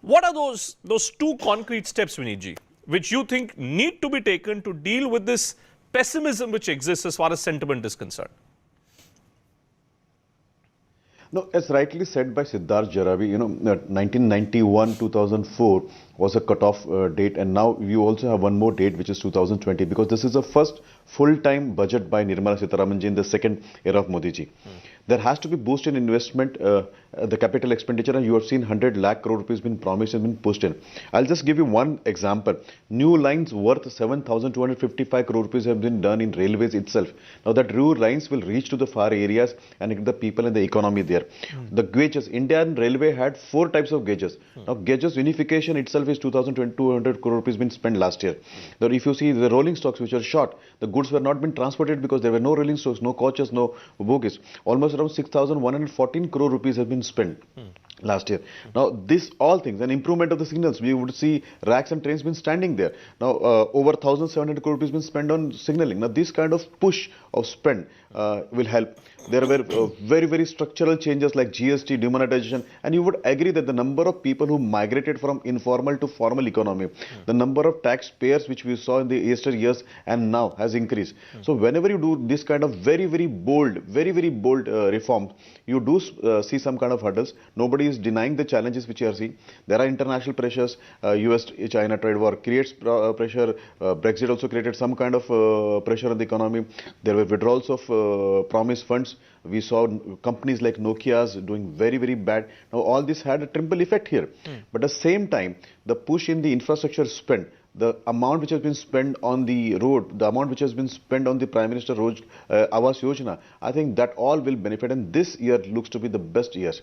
What are those two concrete steps, Vinitji, which you think need to be taken to deal with this pessimism which exists as far as sentiment is concerned? No, as rightly said by Siddharth Zorabi, 1991, 2004 was a cutoff date, and now you also have one more date, which is 2020, because this is the first full-time budget by Nirmala Sitharaman ji in the second era of Modi ji. There has to be boost in investment, the capital expenditure, and you have seen 100 lakh crore rupees been promised and been pushed in. I'll just give you one example. New lines worth 7,255 crore rupees have been done in railways itself. Now that new lines will reach to the far areas and get the people and the economy there. The gauges, Indian Railway had 4 types of gauges. Now gauges unification itself is 2,200 crore rupees been spent last year. Now if you see the rolling stocks which are short, the goods were not been transported because there were no rolling stocks, no coaches, no bogies. Almost around 6,114 crore rupees have been spent last year. Now this all things, an improvement of the signals, we would see racks and trains been standing there. Now over 1,700 crore rupees been spent on signaling. Now this kind of push of spend will help. There were very structural changes like GST, demonetization, and you would agree that the number of people who migrated from informal to formal economy, the number of taxpayers which we saw in the yesterday years and now has increased. So whenever you do this kind of very bold reforms, you do see some kind of hurdles. Nobody is denying the challenges which you are seeing. There are international pressures. US-China trade war creates pressure. Brexit also created some kind of pressure on the economy. There were withdrawals of promised funds. We saw companies like Nokia's doing very bad. Now all this had a triple effect here. But at the same time, the push in the infrastructure spend, the amount which has been spent on the road, the amount which has been spent on the Prime Minister Awas Yojana, I think that all will benefit, and this year looks to be the best year.